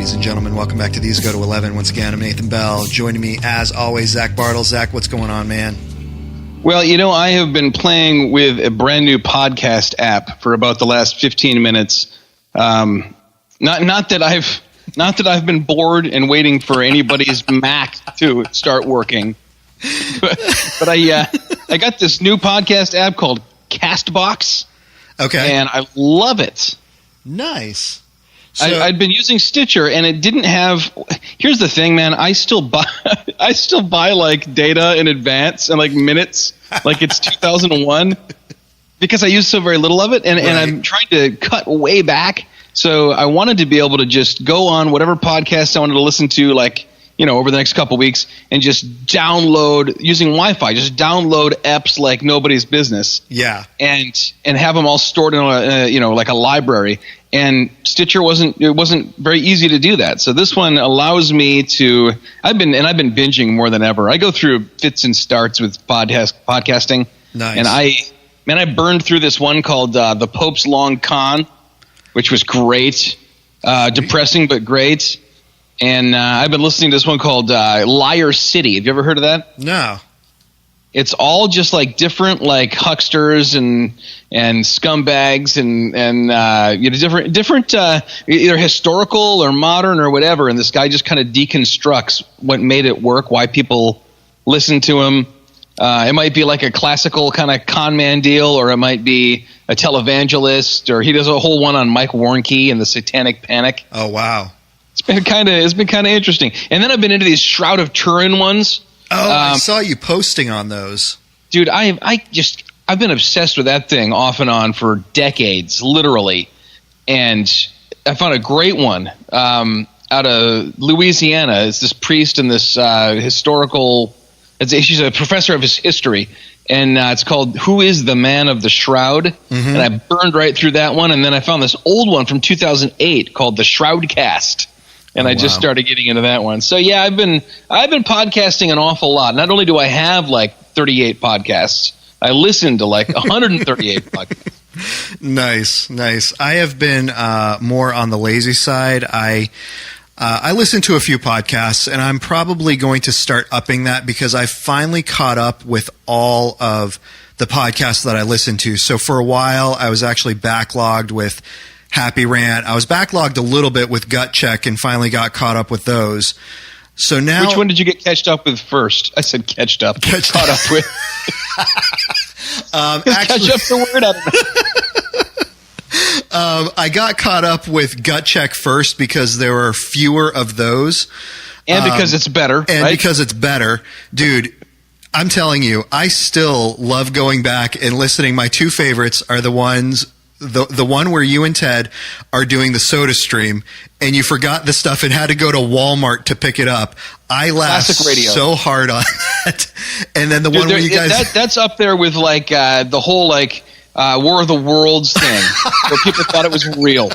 ladies and gentlemen. Welcome back to These Go to 11. Once again, I'm Nathan Bell. Joining me, as always, Zach Bartle. Zach, what's going on, man? Well, I have been playing with a brand new podcast app for about the last 15 minutes. Not that I've been bored and waiting for anybody's Mac to start working, but I got this new podcast app called Castbox. Okay, and I love it. Nice. So, I'd been using Stitcher, and it didn't have. Here's the thing, man. I still buy like data in advance and like minutes, like it's 2001, because I use so very little of it, and I'm trying to cut way back. So I wanted to be able to just go on whatever podcast I wanted to listen to, like over the next couple weeks, and just download using Wi-Fi. Just download apps like nobody's business. Yeah, and have them all stored in a like a library. And Stitcher wasn't very easy to do that. So this one allows me to. I've been binging more than ever. I go through fits and starts with podcasting. Nice. And I burned through this one called The Pope's Long Con, which was great, depressing but great. And I've been listening to this one called Liar City. Have you ever heard of that? No. It's all just like different like hucksters and scumbags and different either historical or modern or whatever. And this guy just kind of deconstructs what made it work, why people listen to him. It might be like a classical kind of con man deal, or it might be a televangelist, or he does a whole one on Mike Warnke and the Satanic Panic. Oh wow. It's been kind of interesting. And then I've been into these Shroud of Turin ones. Oh, I saw you posting on those. Dude, I've been obsessed with that thing off and on for decades, literally. And I found a great one out of Louisiana. It's this priest and this historical. She's a professor of history, and it's called "Who is the Man of the Shroud?" Mm-hmm. And I burned right through that one, and then I found this old one from 2008 called "The Shroudcast." And I just started getting into that one. So yeah, I've been podcasting an awful lot. Not only do I have like 38 podcasts, I listen to like 138 podcasts. Nice. I have been more on the lazy side. I listen to a few podcasts, and I'm probably going to start upping that because I finally caught up with all of the podcasts that I listen to. So for a while, I was actually backlogged with Happy Rant. I was backlogged a little bit with Gut Check and finally got caught up with those. So now, which one did you get catched up with first? I said catched up. Caught up with. Catch up the word out of it. I got caught up with Gut Check first because there were fewer of those. And because it's better. And because it's better. Dude, I'm telling you, I still love going back and listening. My two favorites are the ones... The one where you and Ted are doing the Soda Stream and you forgot the stuff and had to go to Walmart to pick it up. I laughed so hard on that. And then the one where you guys... That's up there with like the whole like War of the Worlds thing where people thought it was real.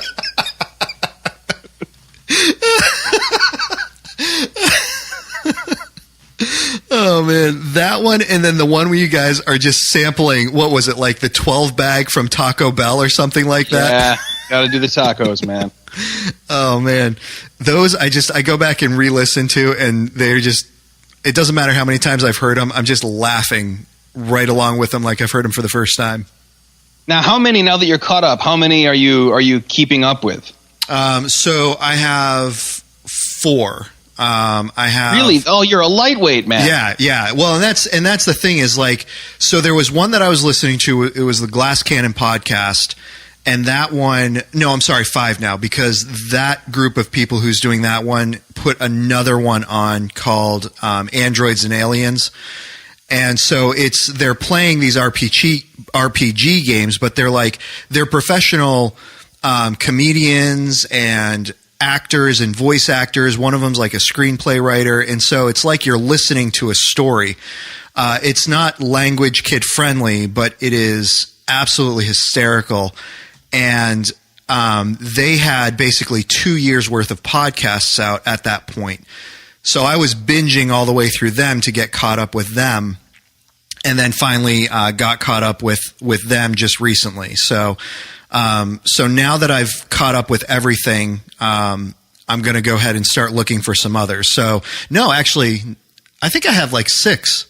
Oh man, that one, and then the one where you guys are just sampling, what was it, like the 12 bag from Taco Bell or something like that? Yeah, gotta do the tacos, man. Oh man, those I go back and re-listen to, and they're just, it doesn't matter how many times I've heard them, I'm just laughing right along with them like I've heard them for the first time. Now, now that you're caught up, how many are you keeping up with? So I have 4. I have really. Oh, you're a lightweight, man. Yeah. Well, and that's the thing is like, so there was one that I was listening to. It was the Glass Cannon podcast, and that one. No, I'm sorry, 5 now because that group of people who's doing that one put another one on called Androids and Aliens, and so they're playing these RPG games, but they're professional comedians and actors and voice actors. One of them's like a screenplay writer, and so it's like you're listening to a story. It's not language kid friendly, but it is absolutely hysterical. And they had basically 2 years worth of podcasts out at that point. So I was binging all the way through them to get caught up with them, and then finally got caught up with them just recently. So now that I've caught up with everything, I'm I'm going to go ahead and start looking for some others. So no, actually, I think I have like 6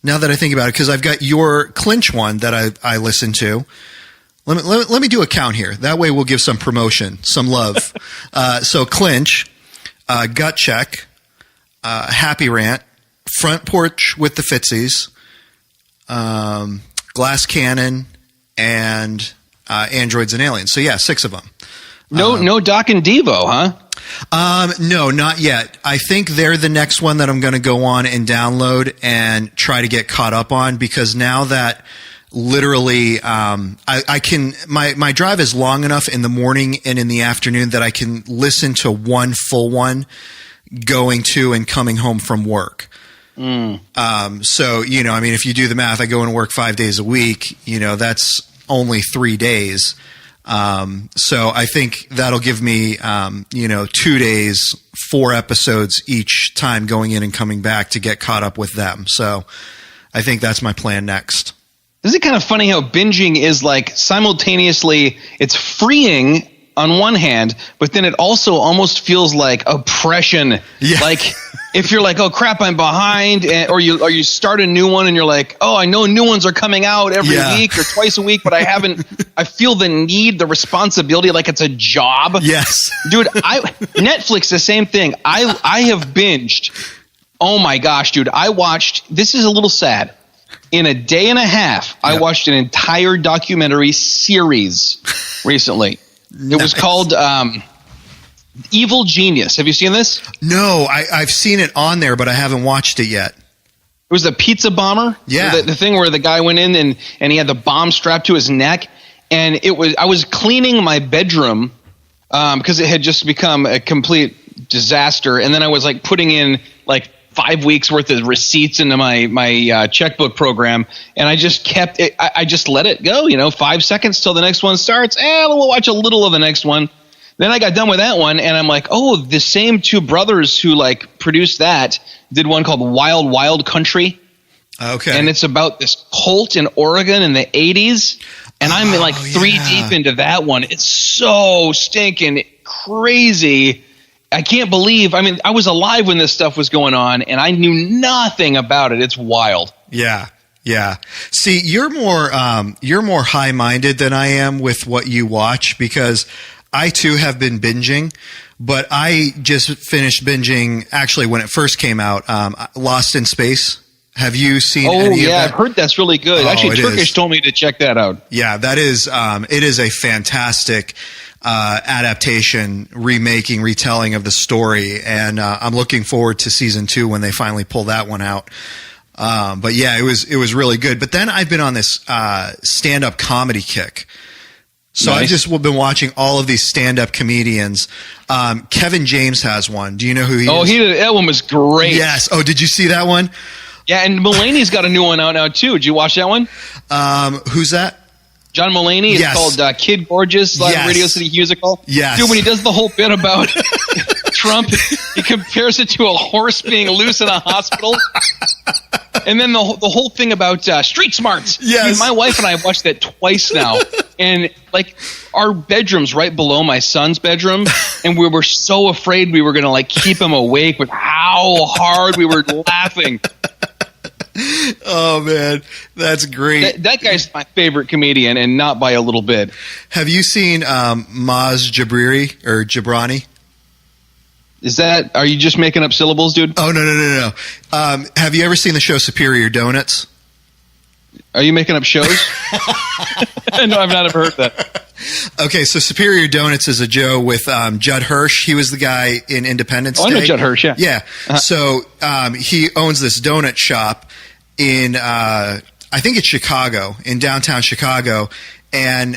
now that I think about it, because I've got your Clinch one that I listen to. Let me do a count here. That way we'll give some promotion, some love. So Clinch, Gut Check, Happy Rant, Front Porch with the Fitzies, Glass Cannon, and Androids and Aliens. So yeah, 6 of them. No Doc and Devo, huh? No, not yet. I think they're the next one that I'm going to go on and download and try to get caught up on, because now that literally I can my drive is long enough in the morning and in the afternoon that I can listen to one full one going to and coming home from work. So, if you do the math, I go and work 5 days a week, that's only 3 days. So I think that'll give me, 2 days, 4 episodes each time going in and coming back to get caught up with them. So I think that's my plan next. Isn't it kind of funny how binging is like simultaneously it's freeing on one hand, but then it also almost feels like oppression. Yeah. Like if you're like, oh crap, I'm behind, or you start a new one and you're like, oh, I know new ones are coming out every week or twice a week, but I feel the need, the responsibility, like it's a job. Yes. Dude, Netflix, the same thing. I have binged. Oh my gosh, dude. This is a little sad. In a day and a half, I watched an entire documentary series recently. It was called Evil Genius. Have you seen this? No, I've seen it on there, but I haven't watched it yet. It was the pizza bomber. Yeah. The thing where the guy went in and he had the bomb strapped to his neck. And I was cleaning my bedroom because it had just become a complete disaster. And then I was like putting in like 5 weeks worth of receipts into my checkbook program, and I just kept it. I just let it go, 5 seconds till the next one starts. We'll watch a little of the next one. Then I got done with that one, and I'm like, oh, the same 2 brothers who like produced that did one called Wild Wild Country. Okay. And it's about this cult in Oregon in the 80s, and I'm like 3 deep into that one. It's so stinking crazy. I can't believe, I was alive when this stuff was going on and I knew nothing about it. It's wild. Yeah. Yeah. See, you're more high-minded than I am with what you watch, because I too have been binging, but I just finished binging actually when it first came out, Lost in Space. Have you seen any of that? I've heard that's really good. Actually, Turkish told me to check that out. Yeah, that is, it is a fantastic adaptation, remaking, retelling of the story, and I'm looking forward to season 2 when they finally pull that one out. But yeah, it was really good. But then I've been on this stand-up comedy kick. So I've just been watching all of these stand-up comedians. Kevin James has one. Do you know who he is? Oh, that one was great. Yes. Oh, did you see that one? Yeah, and Mulaney's got a new one out now too. Did you watch that one? Who's that? John Mulaney. It's called Kid Gorgeous, Radio City Musical. Yes. Dude, when he does the whole bit about Trump, he compares it to a horse being loose in a hospital. And then the whole thing about street smarts. Yes. Dude, my wife and I have watched that twice now. And like our bedroom's right below my son's bedroom. And we were so afraid we were going to like keep him awake with how hard we were laughing. Oh man, that's great. That guy's my favorite comedian, and not by a little bit. Have you seen Maz Jabrani? Are you just making up syllables, dude? Oh no. Have you ever seen the show Superior Donuts? Are you making up shows? No, I've not ever heard that. Okay, so Superior Donuts is a Joe with Judd Hirsch. He was the guy in Independence Day. I know Judd Hirsch, yeah. Yeah. Uh-huh. So he owns this donut shop in, I think it's Chicago, in downtown Chicago. And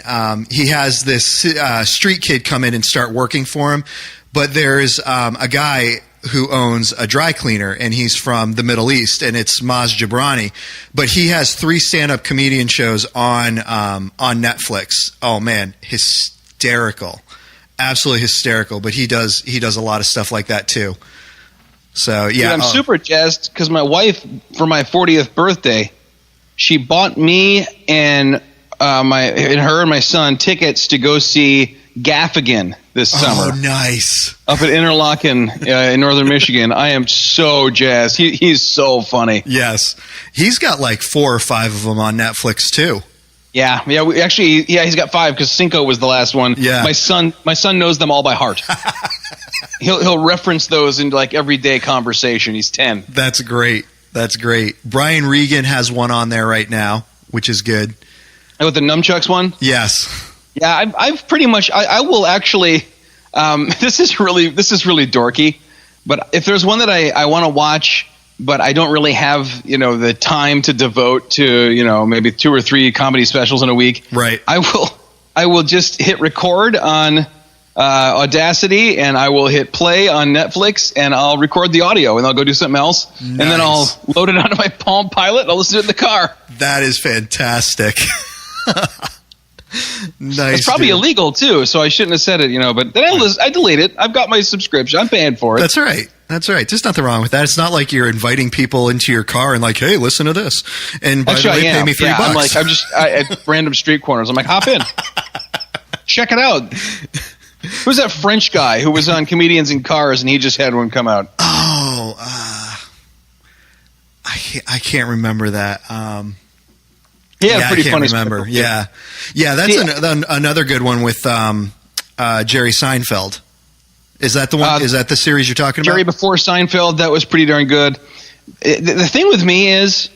he has this street kid come in and start working for him. But there's a guy who owns a dry cleaner, and he's from the Middle East, and it's Maz Jabrani. But he has 3 stand-up comedian shows on Netflix. Oh man, hysterical, absolutely hysterical. But he does a lot of stuff like that too. So yeah, dude, I'm super jazzed because my wife, for my 40th birthday, she bought me and her and my son tickets to go see Gaffigan. this Oh, summer nice. up at Interlochen in northern Michigan. I am so jazzed. He's so funny. Yes. He's got like 4 or 5 of them on Netflix too. Yeah. He's got 5 because Cinco was the last one. Yeah. My son knows them all by heart. He'll reference those in like everyday conversation. He's 10. That's great. Brian Regan has one on there right now, which is good. And with the nunchucks one? Yes. Yeah, I've pretty much. I will actually. This is really dorky, but if there's one that I want to watch, but I don't really have the time to devote to maybe 2 or 3 comedy specials in a week. Right. I will just hit record on Audacity, and I will hit play on Netflix, and I'll record the audio, and I'll go do something else, Nice. and then I'll load it onto my Palm Pilot, and I'll listen to it in the car. That is fantastic. Nice. It's probably illegal too, so I shouldn't have said it, but then I delete it. I've got my subscription. I'm paying for it. That's right. There's nothing wrong with that. It's not like you're inviting people into your car and like, hey, listen to this. And by the way, pay me $3. I'm just at random street corners. I'm like, hop in. Check it out. Who's that French guy who was on Comedians in Cars and he just had one come out? Oh, I can't remember that. Yeah, pretty funny. Remember. Yeah. That's another good one with Jerry Seinfeld. Is that the one? Is that the series you're talking about? Jerry before Seinfeld. That was pretty darn good. The thing with me is,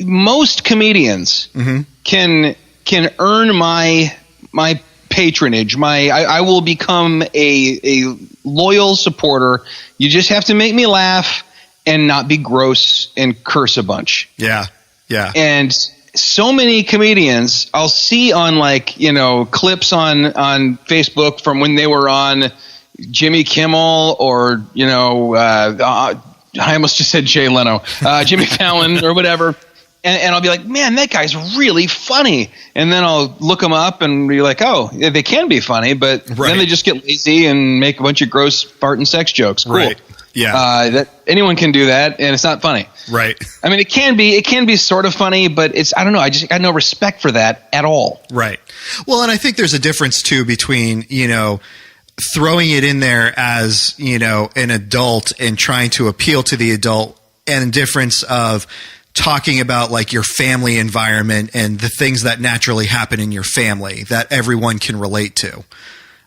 most comedians can earn my patronage. I will become a loyal supporter. You just have to make me laugh and not be gross and curse a bunch. Yeah. And so many comedians I'll see on clips on Facebook from when they were on Jimmy Kimmel or I almost just said Jay Leno, Jimmy Fallon or whatever. And I'll be like, man, that guy's really funny. And then I'll look him up and be like, oh, they can be funny, but then they just get lazy and make a bunch of gross fart and sex jokes. Cool. Right. Yeah. That anyone can do that, and it's not funny. Right. I mean, it can be sort of funny, but I don't know. I just got no respect for that at all. Right. Well, and I think there's a difference too between, throwing it in there as, an adult and trying to appeal to the adult, and difference of talking about like your family environment and the things that naturally happen in your family that everyone can relate to.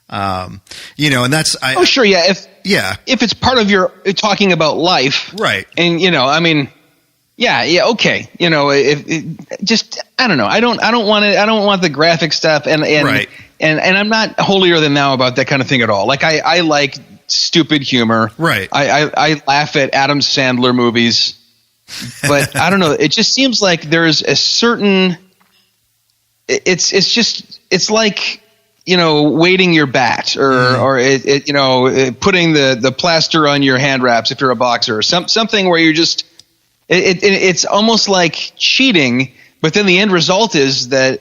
And that's sure, yeah. If it's part of your talking about life, right? And okay. I don't know. I don't want it. I don't want the graphic stuff, and right. And I'm not holier than thou about that kind of thing at all. Like I like stupid humor, right? I laugh at Adam Sandler movies, but I don't know. It just seems like there's a certain. It's like. Weighting your bat or putting the plaster on your hand wraps if you're a boxer or something where you're just it's almost like cheating, but then the end result is that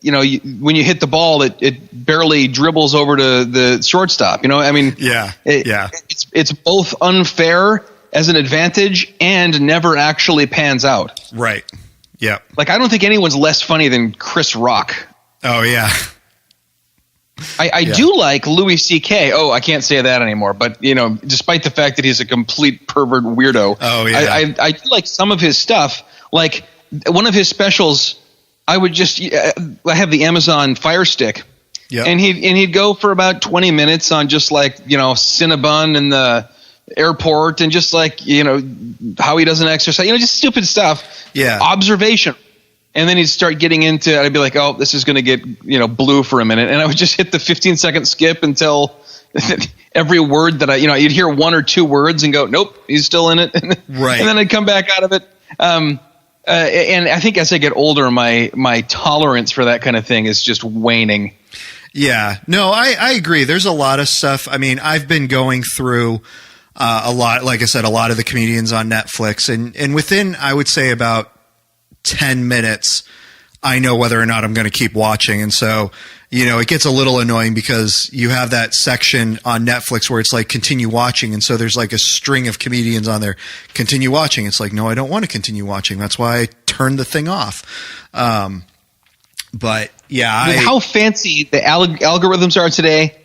when you hit the ball, it barely dribbles over to the shortstop. It's both unfair as an advantage and never actually pans out. Right. Yeah. Like I don't think anyone's less funny than Chris Rock. Oh yeah. I do like Louis C.K. Oh, I can't say that anymore. But, despite the fact that he's a complete pervert weirdo, I do like some of his stuff. Like one of his specials, I have the Amazon Fire Stick. Yep. And he'd go for about 20 minutes on just like, Cinnabon in the airport and just like, how he doesn't exercise, just stupid stuff. Yeah. Observation. And then he'd start getting into it. I'd be like, oh, this is going to get, blue for a minute. And I would just hit the 15-second skip until every word that you'd hear 1 or 2 words and go, nope, he's still in it. Right. And then I'd come back out of it. And I think as I get older, my tolerance for that kind of thing is just waning. Yeah. No, I agree. There's a lot of stuff. I mean, I've been going through a lot, like I said, a lot of the comedians on Netflix. And within, I would say, about 10 minutes, I know whether or not I'm going to keep watching. And so, it gets a little annoying because you have that section on Netflix where it's like continue watching. And so there's like a string of comedians on there, continue watching. It's like, no, I don't want to continue watching. That's why I turned the thing off. But yeah, I mean, how fancy the algorithms are today.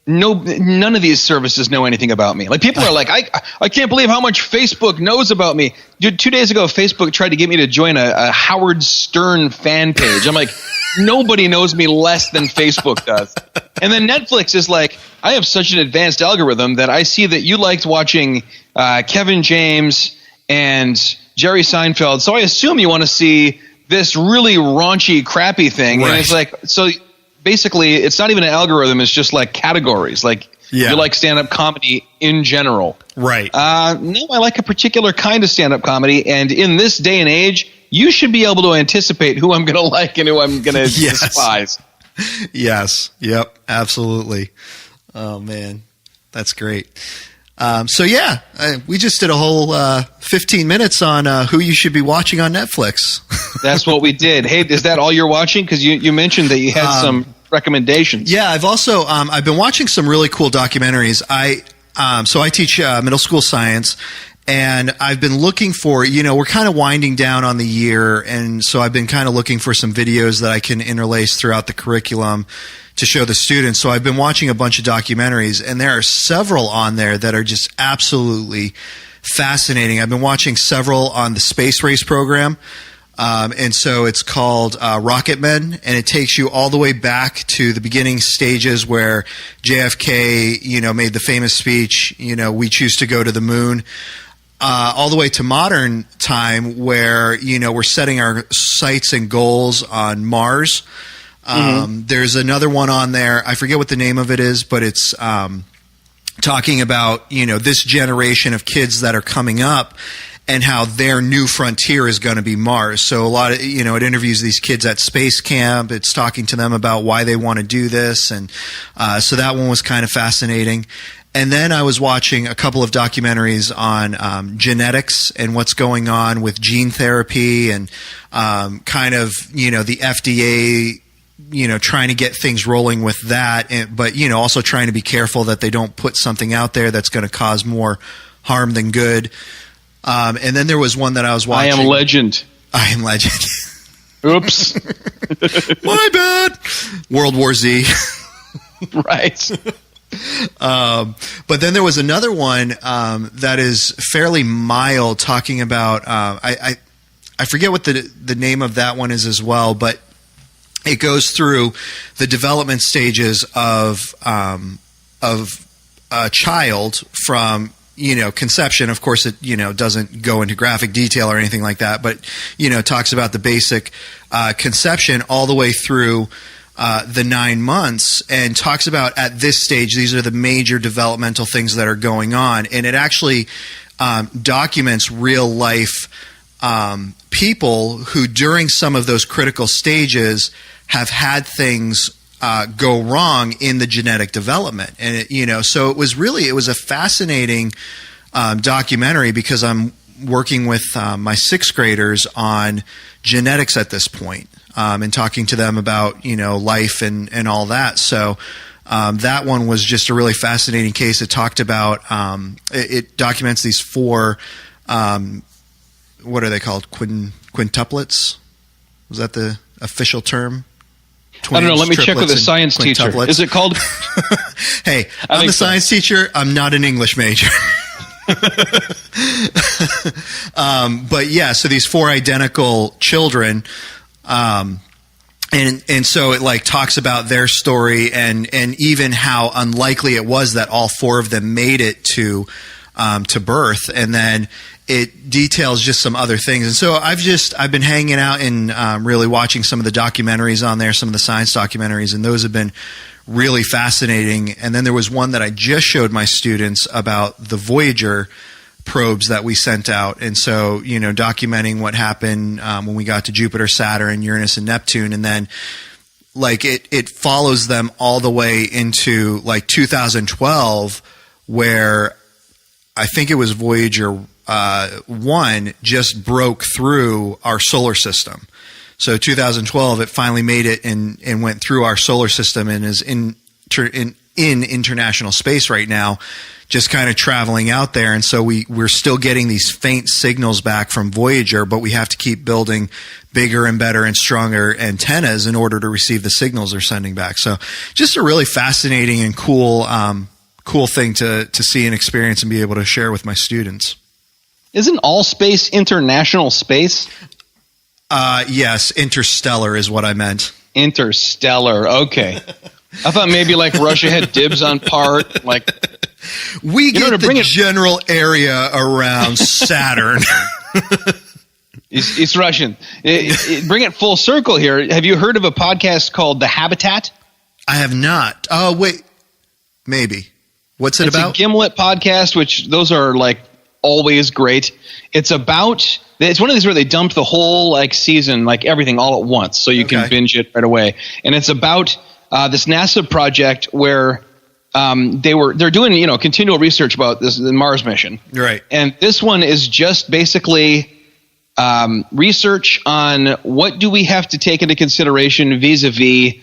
None of these services know anything about me. Like, people are like, I can't believe how much Facebook knows about me. Dude, 2 days ago, Facebook tried to get me to join a Howard Stern fan page. I'm like, nobody knows me less than Facebook does. And then Netflix is like, I have such an advanced algorithm that I see that you liked watching Kevin James and Jerry Seinfeld, so I assume you want to see this really raunchy, crappy thing. Right. And it's like, so basically, it's not even an algorithm. It's just like categories. Like, you like stand-up comedy in general. Right. No, I like a particular kind of stand-up comedy. And in this day and age, you should be able to anticipate who I'm going to like and who I'm going to despise. Yes. Yep. Absolutely. Oh, man. That's great. So, yeah, we just did a whole 15 minutes on who you should be watching on Netflix. That's what we did. Hey, is that all you're watching? Because you mentioned that you had some recommendations. Yeah, I've also I've been watching some really cool documentaries. So I teach middle school science, and I've been looking for, we're kind of winding down on the year, and so I've been kind of looking for some videos that I can interlace throughout the curriculum to show the students. So I've been watching a bunch of documentaries, and there are several on there that are just absolutely fascinating. I've been watching several on the space race program. And so it's called Rocket Men, and it takes you all the way back to the beginning stages where JFK, made the famous speech, we choose to go to the moon, all the way to modern time where, we're setting our sights and goals on Mars. There's another one on there. I forget what the name of it is, but it's talking about, this generation of kids that are coming up and how their new frontier is going to be Mars. So a lot of, it interviews these kids at space camp. It's talking to them about why they want to do this. And so that one was kind of fascinating. And then I was watching a couple of documentaries on genetics and what's going on with gene therapy and kind of, the FDA, trying to get things rolling with that. But, also trying to be careful that they don't put something out there that's going to cause more harm than good. And then there was one that I was watching. I Am Legend. Oops. My bad. World War Z. Right. But then there was another one that is fairly mild, talking about I forget what the name of that one is as well, but it goes through the development stages of a child from conception. Of course, it doesn't go into graphic detail or anything like that, but talks about the basic conception all the way through the 9 months, and talks about at this stage these are the major developmental things that are going on, and it actually documents real life people who during some of those critical stages have had things go wrong in the genetic development. And so it was a fascinating documentary, because I'm working with my sixth graders on genetics at this point, and talking to them about life and all that. So that one was just a really fascinating case. It talked about it documents these four what are they called, quintuplets? Was that the official term? Twins, I don't know. Let me check with a science teacher. Is it called? Hey, I'm a science teacher. I'm not an English major. But yeah, so these four identical children, and so it talks about their story and even how unlikely it was that all four of them made it to birth, and then it details just some other things. And so I've been hanging out and really watching some of the documentaries on there, some of the science documentaries, and those have been really fascinating. And then there was one that I just showed my students about the Voyager probes that we sent out. And so, documenting what happened when we got to Jupiter, Saturn, Uranus, and Neptune. And then it follows them all the way into 2012, where I think it was Voyager 1 just broke through our solar system. So 2012, it finally made it and went through our solar system and is in international space right now, just kind of traveling out there. And so we're still getting these faint signals back from Voyager, but we have to keep building bigger and better and stronger antennas in order to receive the signals they're sending back. So just a really fascinating and cool thing to see and experience and be able to share with my students. Isn't all space international space? Yes, interstellar is what I meant. Interstellar. Okay. I thought maybe like Russia had dibs on part. Like we get the general area around Saturn. It's Russian. Bring it full circle here. Have you heard of a podcast called The Habitat? I have not. Oh, wait. Maybe. What's it about? It's a Gimlet podcast, which those are like always great. It's one of these where they dump the whole like season, like everything all at once, so you can binge it right away. And it's about this NASA project where they're doing continual research about the Mars mission. Right. And this one is just basically research on what do we have to take into consideration vis-a-vis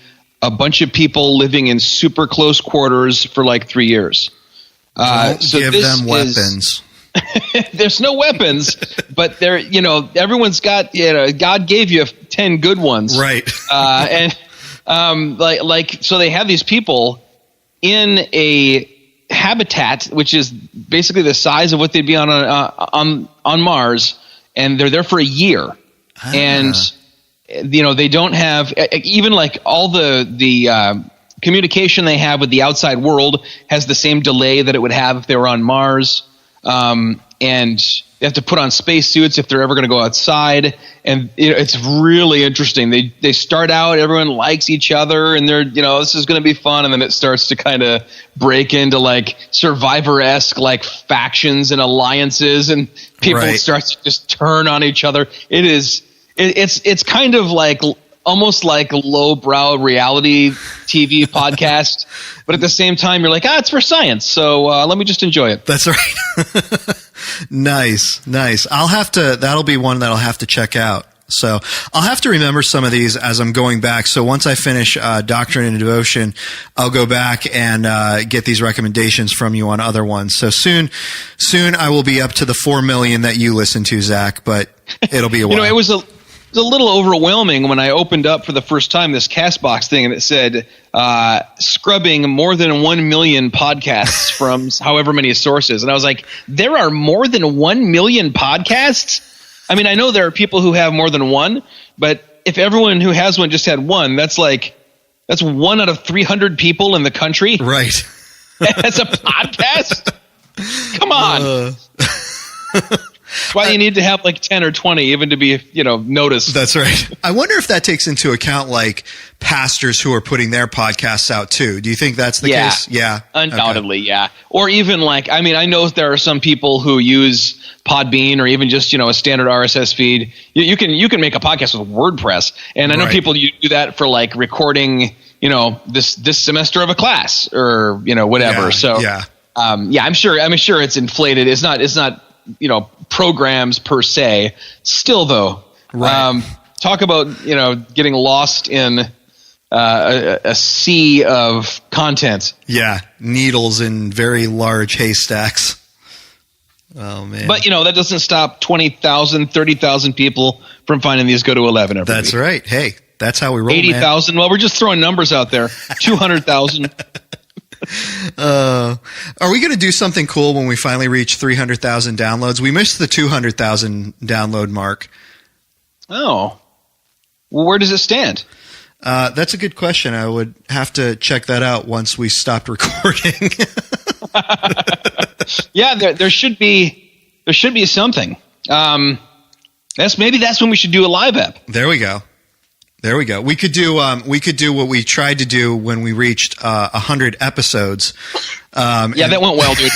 a bunch of people living in super close quarters for like 3 years. So give them weapons. There's no weapons, but everyone's got, God gave you 10 good ones. Right. So they have these people in a habitat, which is basically the size of what they'd be on Mars, and they're there for a year. And, they don't have even like all the communication they have with the outside world has the same delay that it would have if they were on Mars. And they have to put on spacesuits if they're ever going to go outside. And it's really interesting. They start out, everyone likes each other, and they're, this is going to be fun. And then it starts to kind of break into like Survivor-esque like factions and alliances, and people start to just turn on each other. It's kind of like almost like a lowbrow reality TV podcast, but at the same time, you're like, it's for science, so let me just enjoy it. That's right. Nice. That'll be one that I'll have to check out. So I'll have to remember some of these as I'm going back. So once I finish Doctrine and Devotion, I'll go back and get these recommendations from you on other ones. So soon I will be up to the 4 million that you listen to, Zach, but it'll be a while. It was a little overwhelming when I opened up for the first time this Castbox thing, and it said scrubbing more than 1 million podcasts from however many sources. And I was like, there are more than 1 million podcasts? I mean, I know there are people who have more than one, but if everyone who has one just had one, that's 1 out of 300 people in the country. Right. That's a podcast? Come on. That's why you need to have like 10 or 20 even to be, noticed. That's right. I wonder if that takes into account like pastors who are putting their podcasts out too. Do you think that's the case? Yeah. Undoubtedly, yeah. Or even like, I know there are some people who use Podbean or even just, a standard RSS feed. You can make a podcast with WordPress. And I know people do that for like recording, this semester of a class or, whatever. Yeah, so I'm sure it's inflated. It's not programs per se. Still though, talk about getting lost in a sea of content. Yeah, needles in very large haystacks. Oh man! But that doesn't stop 20,000, 30,000 people from finding these Go to 11 every That's week. right. Hey, that's how we roll. 80,000. Well, we're just throwing numbers out there. 200,000. Are we going to do something cool when we finally reach 300,000 downloads? We missed the 200,000 download mark. Oh. Well, where does it stand? That's a good question. I would have to check that out once we stopped recording. Yeah, there should be something. That's when we should do a live app. There we go. We could do what we tried to do when we reached 100 episodes. That went well, dude.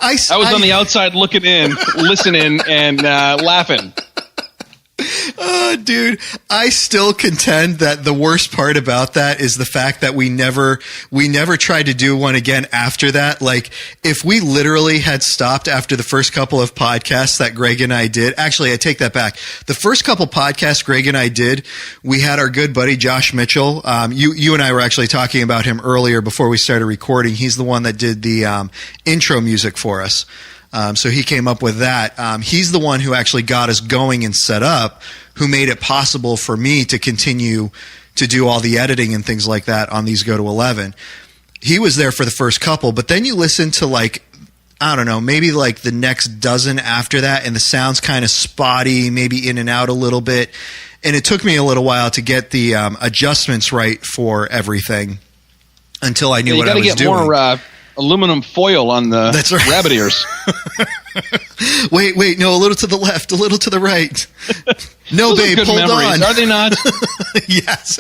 I was on the outside looking in, listening, and laughing. Dude, I still contend that the worst part about that is the fact that we never tried to do one again after that. Like, if we literally had stopped after the first couple of podcasts that Greg and I did, actually, I take that back. The first couple podcasts Greg and I did, we had our good buddy Josh Mitchell. You and I were actually talking about him earlier before we started recording. He's the one that did the intro music for us. So he came up with that. He's the one who actually got us going and set up, who made it possible for me to continue to do all the editing and things like that on these Go to 11. He was there for the first couple, but then you listen to, like, I don't know, maybe like the next dozen after that, and the sound's kind of spotty, maybe in and out a little bit. And it took me a little while to get the adjustments right for everything until I knew what I was doing. You got to get more aluminum foil on the rabbit ears. Wait, no, a little to the left, a little to the right. No, Those babe, are good hold memories, on. are they not? Yes.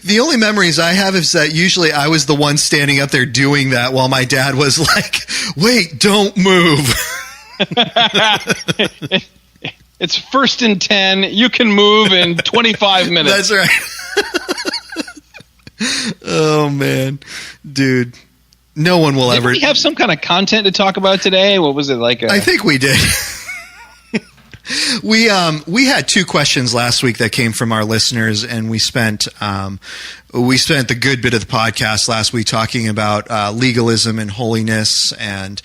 The only memories I have is that usually I was the one standing up there doing that while my dad was like, wait, don't move. It's 1st and 10. You can move in 25 minutes. That's right. Oh, man. Dude. No one will ever. Did we have some kind of content to talk about today? What was it like? I think we did. We had 2 questions last week that came from our listeners, and we spent the good bit of the podcast last week talking about legalism and holiness and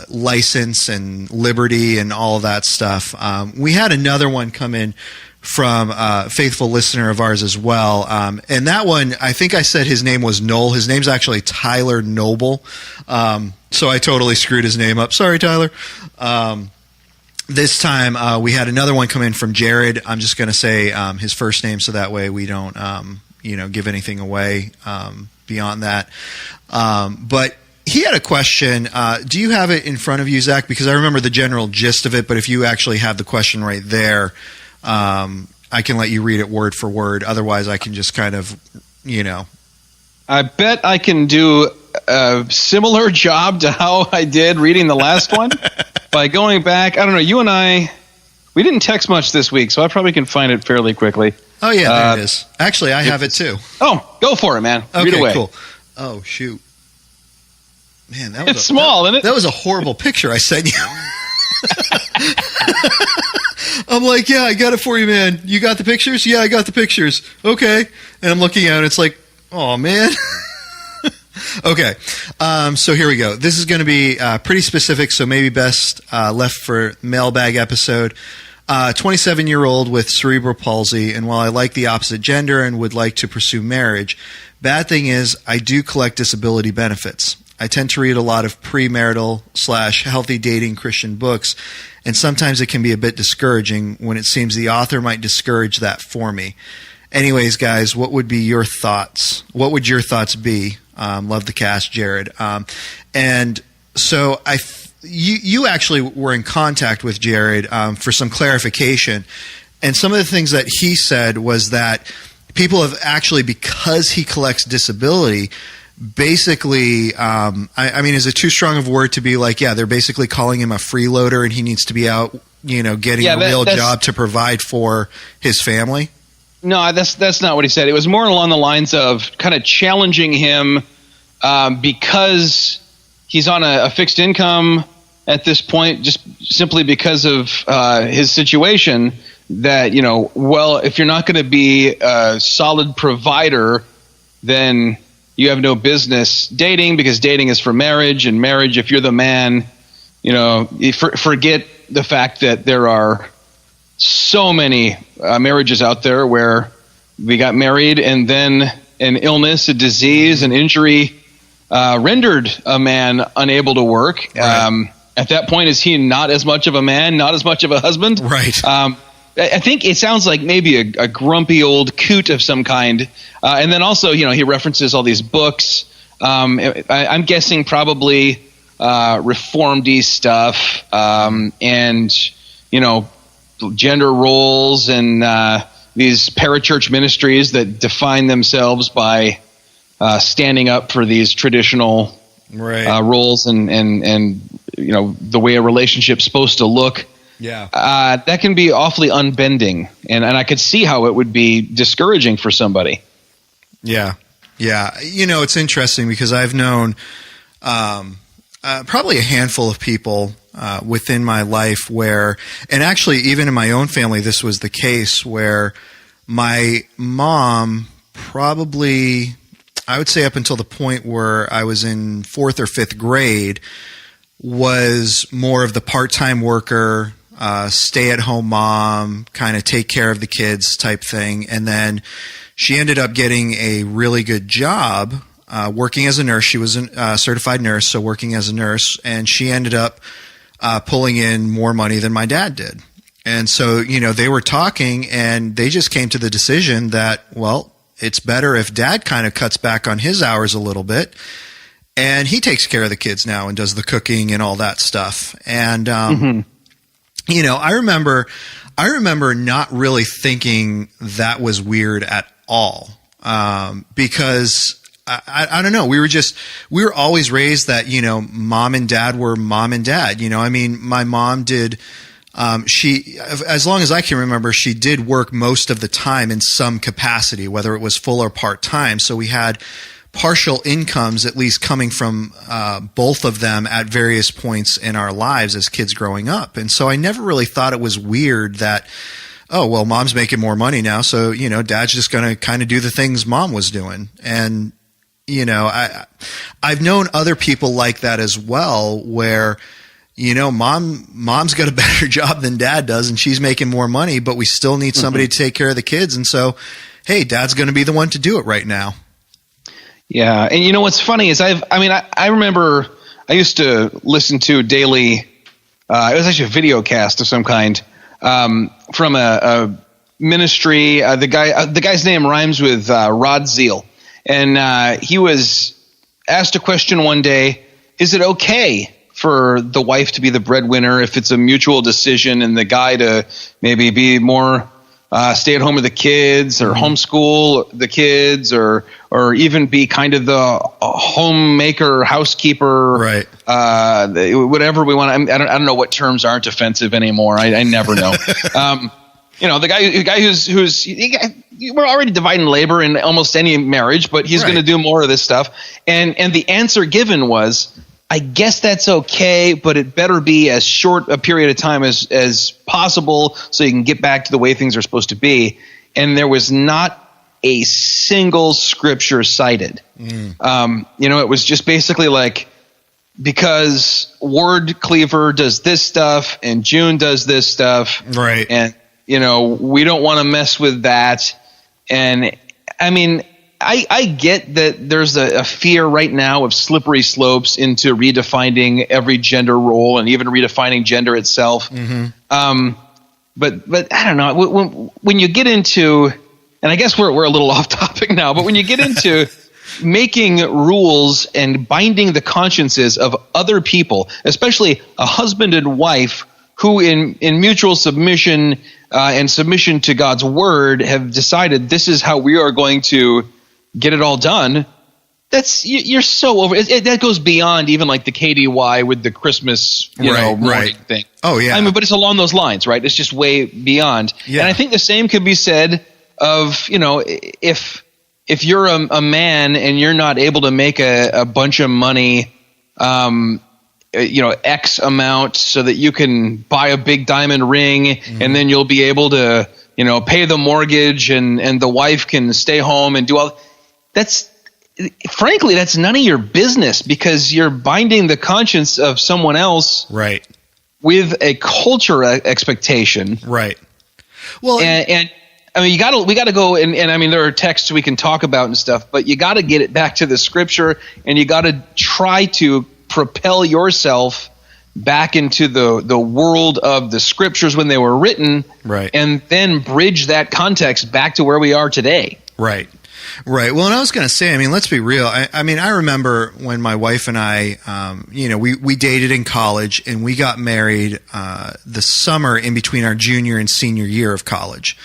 license and liberty and all of that stuff. We had another one come in from a faithful listener of ours as well. And that one, I think I said his name was Noel. His name's actually Tyler Noble. So I totally screwed his name up. Sorry, Tyler. This time we had another one come in from Jared. I'm just going to say his first name so that way we don't give anything away beyond that. But he had a question. Do you have it in front of you, Zach? Because I remember the general gist of it, but if you actually have the question right there, I can let you read it word for word. Otherwise, I can just kind of, I bet I can do a similar job to how I did reading the last one by going back. I don't know. You and I, we didn't text much this week, so I probably can find it fairly quickly. Oh, yeah, there it is. Actually, I have it too. Oh, go for it, man. Read away. Cool. Oh, shoot. Man, it's small, isn't it? That was a horrible picture I sent you. I'm like, yeah, I got it for you, man. You got the pictures? Yeah, I got the pictures. Okay. And I'm looking at it. It's like, oh, man. Okay. So here we go. This is going to be pretty specific, so maybe best left for mailbag episode. 27-year-old with cerebral palsy, and while I like the opposite gender and would like to pursue marriage, bad thing is I do collect disability benefits. I tend to read a lot of premarital / healthy dating Christian books, and sometimes it can be a bit discouraging when it seems the author might discourage that for me. Anyways, guys, what would be your thoughts? What would your thoughts be? Love the cast, Jared. And so you actually were in contact with Jared for some clarification, and some of the things that he said was that people have actually, because he collects disability, basically, I mean, is it too strong of a word to be like, yeah, they're basically calling him a freeloader and he needs to be out, getting a real job to provide for his family? No, that's not what he said. It was more along the lines of kind of challenging him because he's on a fixed income at this point, just simply because of his situation, that, well, if you're not going to be a solid provider, then you have no business dating, because dating is for marriage, and marriage, if you're the man, you forget the fact that there are so many marriages out there where we got married and then an illness, a disease, an injury rendered a man unable to work. Right. At that point, is he not as much of a man, not as much of a husband? Right. I think it sounds like maybe a grumpy old coot of some kind. And then also, he references all these books. I'm guessing probably reformed-y stuff, and, gender roles and these parachurch ministries that define themselves by standing up for these traditional roles and the way a relationship's supposed to look. that can be awfully unbending, and I could see how it would be discouraging for somebody. Yeah. It's interesting because I've known probably a handful of people within my life where, and actually even in my own family, this was the case where my mom probably, I would say up until the point where I was in 4th or 5th grade, was more of the part-time worker, stay-at-home mom, kind of take care of the kids type thing. And then she ended up getting a really good job working as a nurse. She was a certified nurse, so working as a nurse, and she ended up pulling in more money than my dad did. And so, they were talking, and they just came to the decision that, well, it's better if dad kind of cuts back on his hours a little bit, and he takes care of the kids now and does the cooking and all that stuff. And, I remember not really thinking that was weird at all, because I don't know. We were always raised that, mom and dad were mom and dad. My mom did, she, as long as I can remember, she did work most of the time in some capacity, whether it was full or part-time. So we had partial incomes, at least coming from both of them at various points in our lives as kids growing up. And so I never really thought it was weird that, oh, well, mom's making more money now, so, dad's just going to kind of do the things mom was doing. And, I've known other people like that as well, where, mom's got a better job than dad does, and she's making more money, but we still need somebody to take care of the kids. And so, hey, dad's going to be the one to do it right now. Yeah. And what's funny is I remember I used to listen to daily, it was actually a video cast of some kind, from a ministry. The guy's name rhymes with Rod Zeal. And he was asked a question one day: is it okay for the wife to be the breadwinner if it's a mutual decision, and the guy to maybe be more stay at home with the kids, or homeschool the kids, or even be kind of the homemaker, housekeeper, right? Whatever we want. I don't know what terms aren't offensive anymore. I never know. The guy who's we're already dividing labor in almost any marriage, but he's going to do more of this stuff. And the answer given was, I guess that's okay, but it better be as short a period of time as possible so you can get back to the way things are supposed to be. And there was not a single scripture cited. It was just basically like, because Ward Cleaver does this stuff and June does this stuff. Right. And, we don't want to mess with that. And I get that there's a fear right now of slippery slopes into redefining every gender role and even redefining gender itself. But I don't know, when you get into, and I guess we're a little off topic now, but when you get into making rules and binding the consciences of other people, especially a husband and wife who in mutual submission and submission to God's word have decided this is how we are going to get it all done, you're so over it. That goes beyond even like the KDY with the Christmas morning thing. Oh yeah, but it's along those lines, right? It's just way beyond. Yeah. And I think the same could be said of if you're a man and you're not able to make a bunch of money, X amount so that you can buy a big diamond ring, and then you'll be able to pay the mortgage, and the wife can stay home and do all. Frankly, that's none of your business, because you're binding the conscience of someone else, right, with a culture expectation, right. Well, and we got to go and there are texts we can talk about and stuff, but you got to get it back to the scripture, and you got to try to propel yourself back into the world of the scriptures when they were written, right, and then bridge that context back to where we are today, right. Right. Well, and I was going to say, let's be real. I remember when my wife and I, we dated in college, and we got married the summer in between our junior and senior year of college.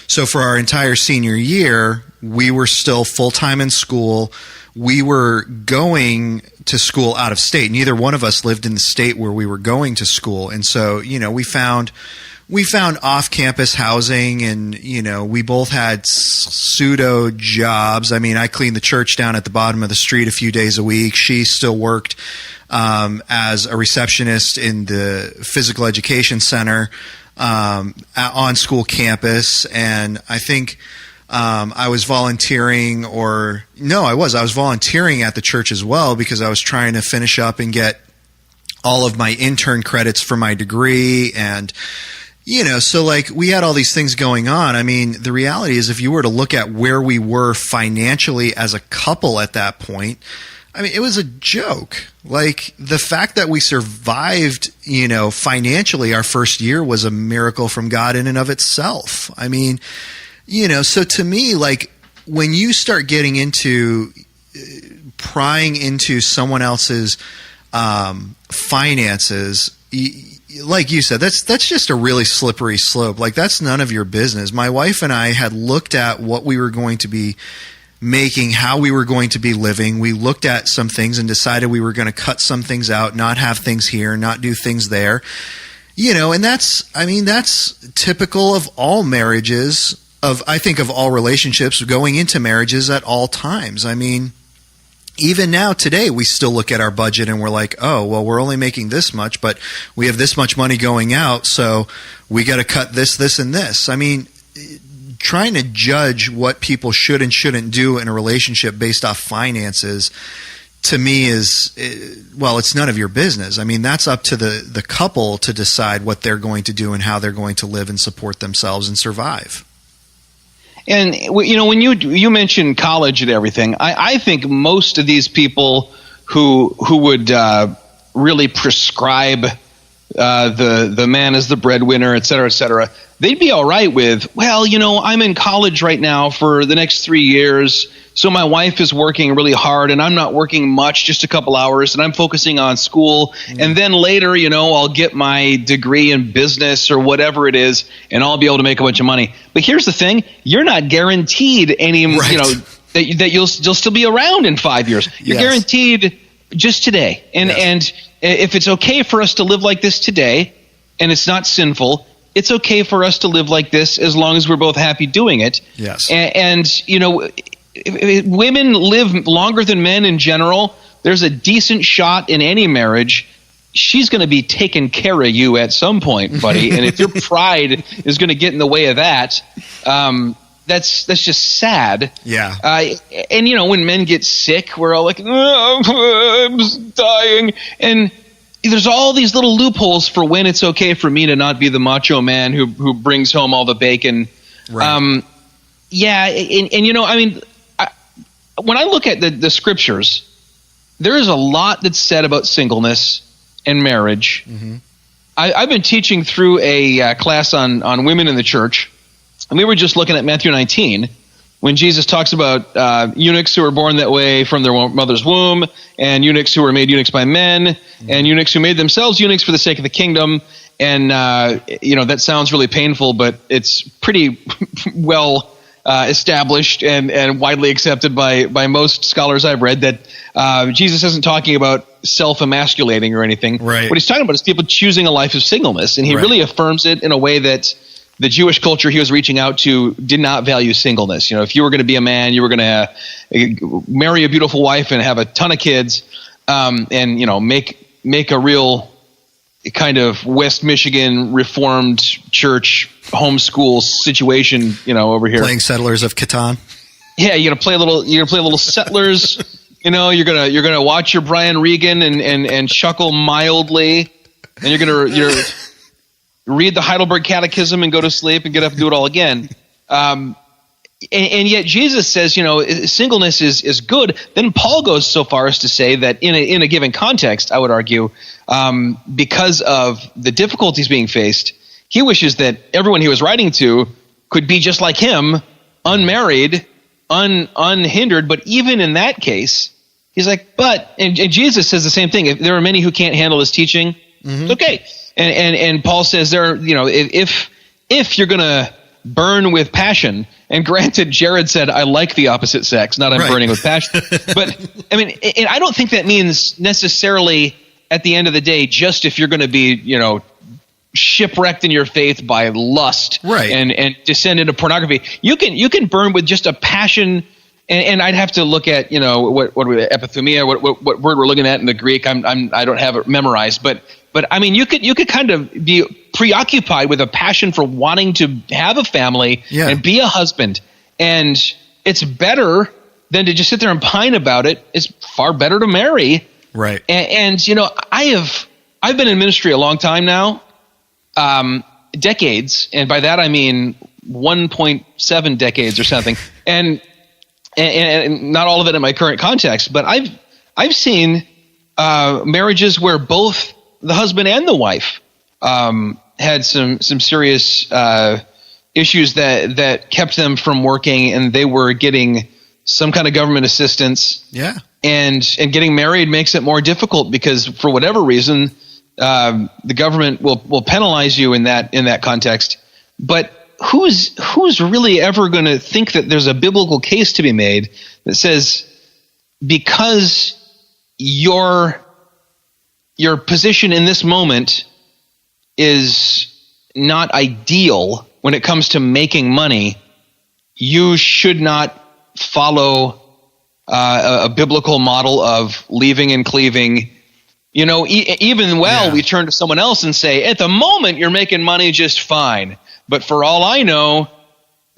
So for our entire senior year, we were still full-time in school. we were going to school out of state. Neither one of us lived in the state where we were going to school. And so, we found off-campus housing, and, we both had pseudo jobs. I mean, I cleaned the church down at the bottom of the street a few days a week. She still worked as a receptionist in the physical education center on school campus. And I think I was volunteering, I was volunteering at the church as well, because I was trying to finish up and get all of my intern credits for my degree. And, so like we had all these things going on. I mean, the reality is, if you were to look at where we were financially as a couple at that point, I mean, it was a joke. Like, the fact that we survived, financially our first year was a miracle from God in and of itself. I mean, so to me, like, when you start getting into prying into someone else's finances, like you said, that's just a really slippery slope. Like, that's none of your business. My wife and I had looked at what we were going to be making, how we were going to be living. We looked at some things and decided we were going to cut some things out, not have things here, not do things there. And that's typical of all marriages, I think of all relationships going into marriages at all times. I mean, even now today, we still look at our budget and we're like, oh, well, we're only making this much, but we have this much money going out, so we got to cut this, and this. I mean, trying to judge what people should and shouldn't do in a relationship based off finances, to me, is, well, it's none of your business. I mean, that's up to the couple to decide what they're going to do and how they're going to live and support themselves and survive. And, when you mentioned college and everything, I think most of these people who would really prescribe the man as the breadwinner, et cetera, they'd be all right with, well, I'm in college right now for the next 3 years, so my wife is working really hard, and I'm not working much, just a couple hours, and I'm focusing on school, and then later, I'll get my degree in business or whatever it is, and I'll be able to make a bunch of money. But here's the thing: you're not guaranteed any, that you'll still be around in 5 years. You're guaranteed just today, and if it's okay for us to live like this today, and it's not sinful, it's okay for us to live like this as long as we're both happy doing it. Yes. And if women live longer than men in general, there's a decent shot in any marriage she's going to be taking care of you at some point, buddy. And if your pride is going to get in the way of that, that's just sad. Yeah. And when men get sick, we're all like, oh, I'm dying. And there's all these little loopholes for when it's okay for me to not be the macho man who brings home all the bacon. Right. When I look at the scriptures, there is a lot that's said about singleness and marriage. Mm-hmm. I've been teaching through a class on women in the church, and we were just looking at Matthew 19, when Jesus talks about eunuchs who were born that way from their mother's womb, and eunuchs who were made eunuchs by men, and eunuchs who made themselves eunuchs for the sake of the kingdom. And, that sounds really painful, but it's pretty well established and widely accepted by most scholars I've read that Jesus isn't talking about self-emasculating or anything. Right. What he's talking about is people choosing a life of singleness, and he really affirms it in a way that the Jewish culture he was reaching out to did not value singleness. If you were going to be a man, you were going to marry a beautiful wife and have a ton of kids, and make a real kind of West Michigan Reformed Church homeschool situation, over here. Playing Settlers of Catan. Yeah, you're gonna play a little Settlers. You're gonna watch your Brian Regan and chuckle mildly, and you're gonna read the Heidelberg Catechism and go to sleep and get up and do it all again. And yet Jesus says, singleness is good. Then Paul goes so far as to say that in a given context, I would argue, because of the difficulties being faced, he wishes that everyone he was writing to could be just like him, unmarried, unhindered. But even in that case, he's like, and Jesus says the same thing. If there are many who can't handle his teaching, it's okay. And Paul says if you're gonna burn with passion. And granted, Jared said, I like the opposite sex, not I'm burning with passion. But I mean, and I don't think that means necessarily at the end of the day, just if you're going to be, shipwrecked in your faith by lust and descend into pornography, you can burn with just a passion. And I'd have to look at, what epithumia, what word we're looking at in the Greek. I don't have it memorized, but I mean, you could kind of be preoccupied with a passion for wanting to have a family and be a husband. And it's better than to just sit there and pine about it. It's far better to marry. Right. And I've been in ministry a long time now, decades. And by that, I mean 1.7 decades or something. And not all of it in my current context, but I've seen marriages where both the husband and the wife had some serious issues that kept them from working, and they were getting some kind of government assistance. Yeah, and getting married makes it more difficult because for whatever reason, the government will penalize you in that context. But who's really ever going to think that there's a biblical case to be made that says because your position in this moment is not ideal when it comes to making money, you should not follow a biblical model of leaving and cleaving. We turn to someone else and say, at the moment you're making money just fine, but for all I know,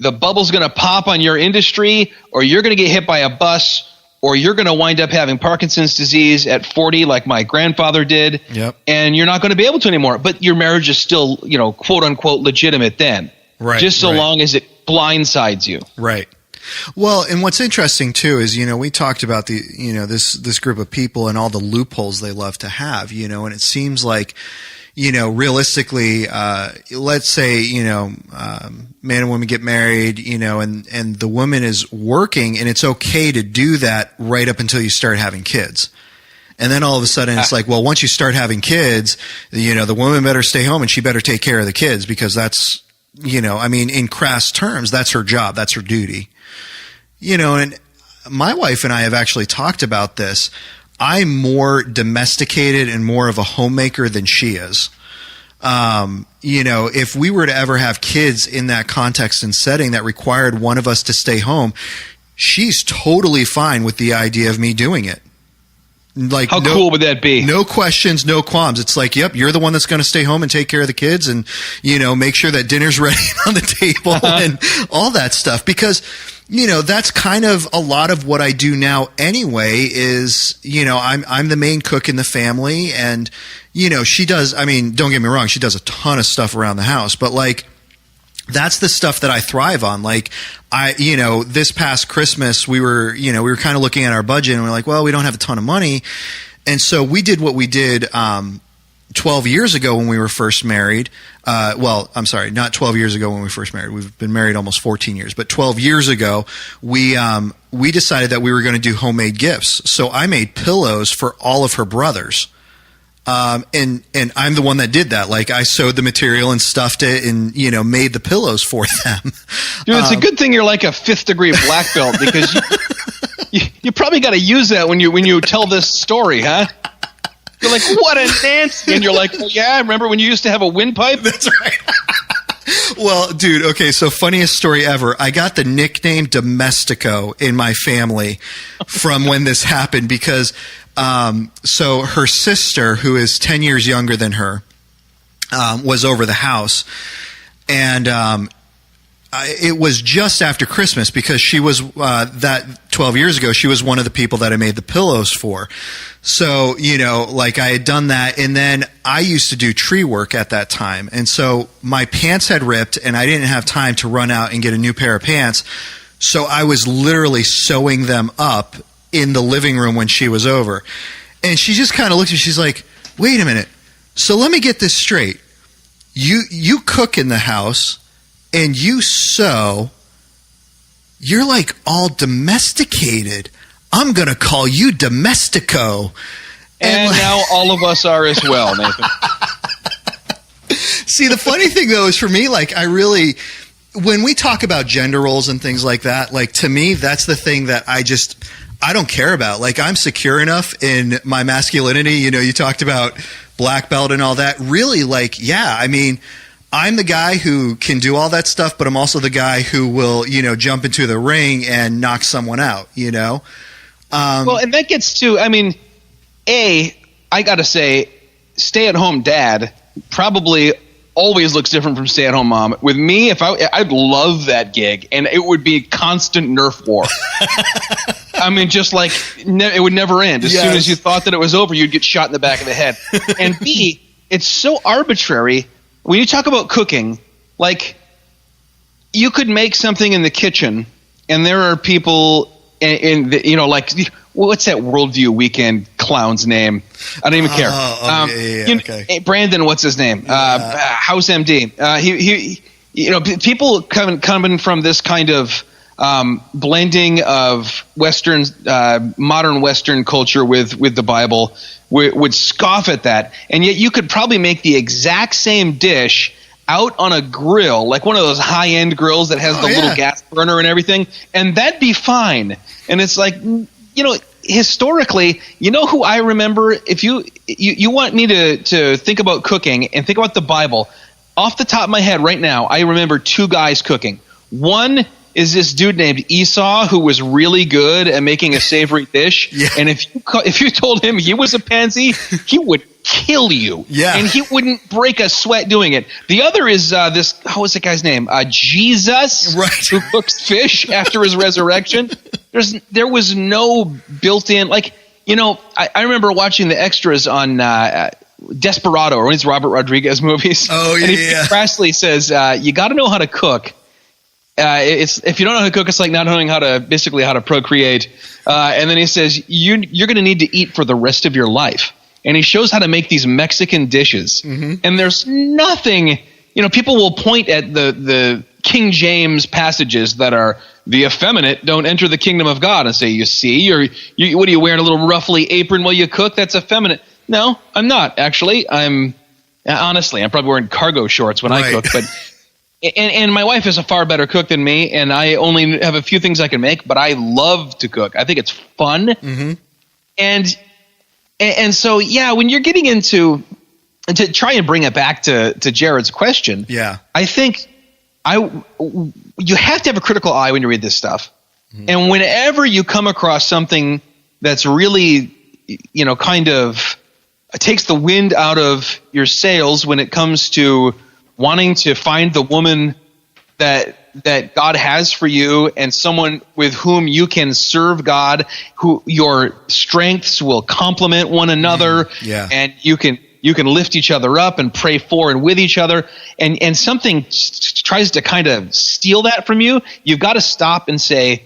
the bubble's going to pop on your industry, or you're going to get hit by a bus, or you're going to wind up having Parkinson's disease at 40 like my grandfather did, and you're not going to be able to anymore. But your marriage is still, quote unquote, legitimate then. Right. Just so long as it blindsides you. Right. Well, and what's interesting too is, we talked about this group of people and all the loopholes they love to have, and it seems like, realistically, let's say, man and woman get married, and the woman is working, and it's okay to do that right up until you start having kids. And then all of a sudden it's like, well, once you start having kids, the woman better stay home and she better take care of the kids because that's, in crass terms, that's her job. That's her duty. And my wife and I have actually talked about this. I'm more domesticated and more of a homemaker than she is. If we were to ever have kids in that context and setting that required one of us to stay home, she's totally fine with the idea of me doing it. Like, how cool would that be? No questions, no qualms. It's like, yep, you're the one that's going to stay home and take care of the kids and, make sure that dinner's ready on the table and all that stuff. Because, that's kind of a lot of what I do now anyway is, I'm the main cook in the family and, she does, don't get me wrong, she does a ton of stuff around the house, but like, that's the stuff that I thrive on. Like this past Christmas, we were kind of looking at our budget and we're like, well, we don't have a ton of money. And so we did what we did, 12 years ago when we were first married. I'm sorry, not 12 years ago when we first married. We've been married almost 14 years, but 12 years ago, we decided that we were going to do homemade gifts. So I made pillows for all of her brothers. And I'm the one that did that. Like I sewed the material and stuffed it and, made the pillows for them. Dude, it's a good thing you're like a 5th degree black belt because you probably got to use that when you tell this story, huh? You're like, what a Nancy. And you're like, well, yeah, remember when you used to have a windpipe? That's right. Well, dude, okay, so funniest story ever. I got the nickname Domestico in my family from when this happened because so her sister, who is 10 years younger than her, was over the house. And it was just after Christmas because she was that 12 years ago, she was one of the people that I made the pillows for. So, like I had done that. And then I used to do tree work at that time. And so my pants had ripped and I didn't have time to run out and get a new pair of pants. So I was literally sewing them up in the living room when she was over. And she just kind of looked at me. She's like, wait a minute. So let me get this straight. You cook in the house and you sew. You're like all domesticated. I'm going to call you Domestico. And now all of us are as well, Nathan. See, the funny thing, though, is for me, like, I really, when we talk about gender roles and things like that, like to me, that's the thing that I don't care about. Like, I'm secure enough in my masculinity. You know, you talked about black belt and all that. Really, like, yeah, I mean, I'm the guy who can do all that stuff, but I'm also the guy who will, you know, jump into the ring and knock someone out, you know? Well, and that gets to, I mean, I got to say, stay-at-home dad probably always looks different from stay-at-home mom. With me, I'd love that gig, and it would be constant Nerf war. I mean, just like it would never end. As soon as you thought that it was over, you'd get shot in the back of the head. And B, it's so arbitrary. When you talk about cooking, like, you could make something in the kitchen, and there are people in the, you know, like, what's that Worldview Weekend clown's name? I don't even care. Okay. Brandon, what's his name? House MD. He you know, people coming from this kind of blending of Western, modern Western culture with the Bible would scoff at that, and yet you could probably make the exact same dish out on a grill, like one of those high-end grills that has the little gas burner and everything, and that'd be fine. And it's like, you know, historically, you know who I remember? If you want me to think about cooking and think about the Bible, off the top of my head right now, I remember two guys cooking. One is this dude named Esau, who was really good at making a savory dish. Yeah. And if you told him he was a pansy, he would kill you. Yeah. And he wouldn't break a sweat doing it. The other is what was that guy's name? Jesus, right, who cooks fish after his resurrection. There was no built-in, like, you know, I remember watching the extras on Desperado, or one of these Robert Rodriguez movies. Oh, yeah. And he crassly says, you got to know how to cook. If you don't know how to cook, it's like not knowing how to procreate. And then he says, you're going to need to eat for the rest of your life. And he shows how to make these Mexican dishes. Mm-hmm. And there's nothing, you know, people will point at the King James passages that are, the effeminate don't enter the kingdom of God, and say, you see, what are you wearing, a little ruffly apron while you cook? That's effeminate. No, I'm not, actually. I'm probably wearing cargo shorts when I cook, but and my wife is a far better cook than me, and I only have a few things I can make, but I love to cook. I think it's fun. Mm-hmm. And so, yeah, when you're getting into, to try and bring it back to Jared's question, I think you have to have a critical eye when you read this stuff. Mm-hmm. And whenever you come across something that's really, you know, kind of takes the wind out of your sails when it comes to wanting to find the woman that God has for you, and someone with whom you can serve God, who your strengths will complement one another, and you can lift each other up and pray for and with each other, and something tries to kind of steal that from you, you've got to stop and say,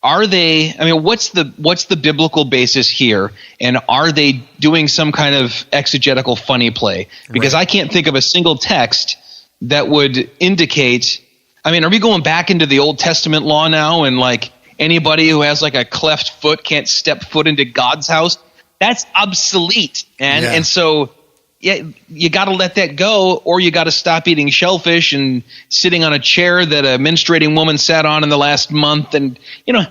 what's the biblical basis here, and are they doing some kind of exegetical funny play? Because I can't think of a single text that would indicate, I mean, are we going back into the Old Testament law now, and like anybody who has like a cleft foot can't step foot into God's house? That's obsolete, man. And so, you got to let that go, or you got to stop eating shellfish and sitting on a chair that a menstruating woman sat on in the last month, and you know,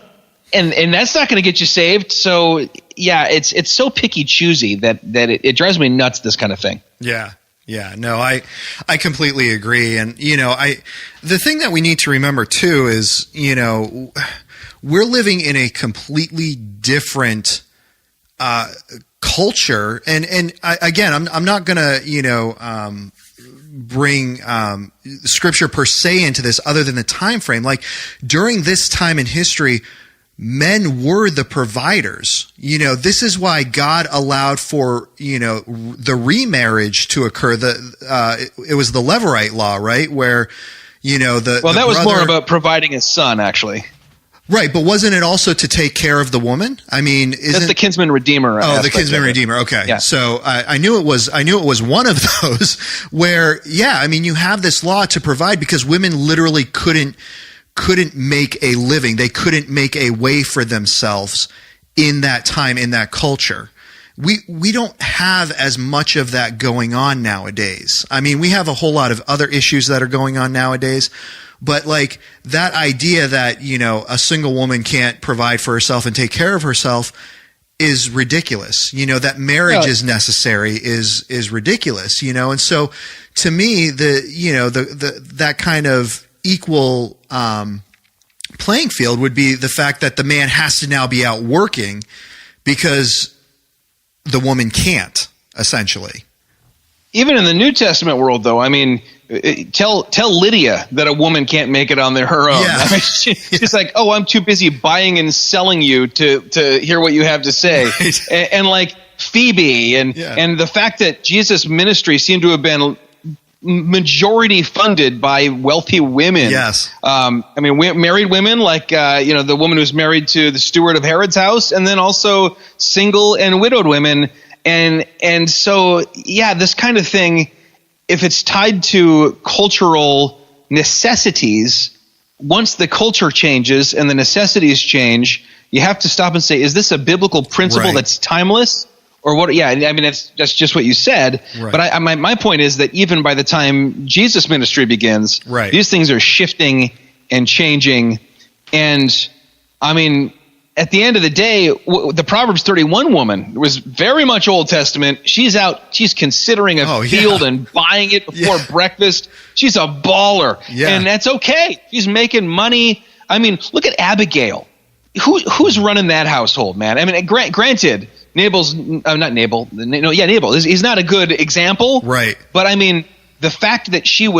and that's not going to get you saved. So it's so picky choosy that it drives me nuts, this kind of thing. Yeah, no, I completely agree. And, you know, the thing that we need to remember too is, you know, we're living in a completely different culture. And again, I'm not going to, you know, bring scripture per se into this other than the time frame. Like, during this time in history, men were the providers. You know, this is why God allowed for, you know, the remarriage to occur. It was the Levirate law, right? Where, you know, that was more about providing a son, actually. Right, but wasn't it also to take care of the woman? I mean, that's the kinsman redeemer. Oh, the kinsman redeemer. Okay, yeah. So I knew it was one of those where, I mean, you have this law to provide because women literally couldn't make a living. They couldn't make a way for themselves in that time, in that culture. we don't have as much of that going on nowadays. I mean, we have a whole lot of other issues that are going on nowadays, but like that idea that, you know, a single woman can't provide for herself and take care of herself is ridiculous. You know, that marriage is necessary is ridiculous, you know? And so to me, that kind of equal, playing field would be the fact that the man has to now be out working because the woman can't, essentially. Even in the New Testament world, though, I mean, tell Lydia that a woman can't make it on her own. Yeah. I mean, she's like, oh, I'm too busy buying and selling you to hear what you have to say. Right. And like Phoebe and the fact that Jesus' ministry seemed to have been majority funded by wealthy women. Yes. I mean, married women like, the woman who's married to the steward of Herod's house, and then also single and widowed women. And so, this kind of thing, if it's tied to cultural necessities, once the culture changes and the necessities change, you have to stop and say, is this a biblical principle that's timeless? Or what? Yeah, I mean, that's just what you said. Right. But my point is that even by the time Jesus' ministry begins, these things are shifting and changing. And I mean, at the end of the day, the Proverbs 31 woman was very much Old Testament. She's out. She's considering a field and buying it before breakfast. She's a baller. Yeah. And that's okay. She's making money. I mean, look at Abigail. Who's running that household, man? I mean, granted, Nabal's not Nabal. Nabal. He's not a good example. Right. But I mean, the fact that she's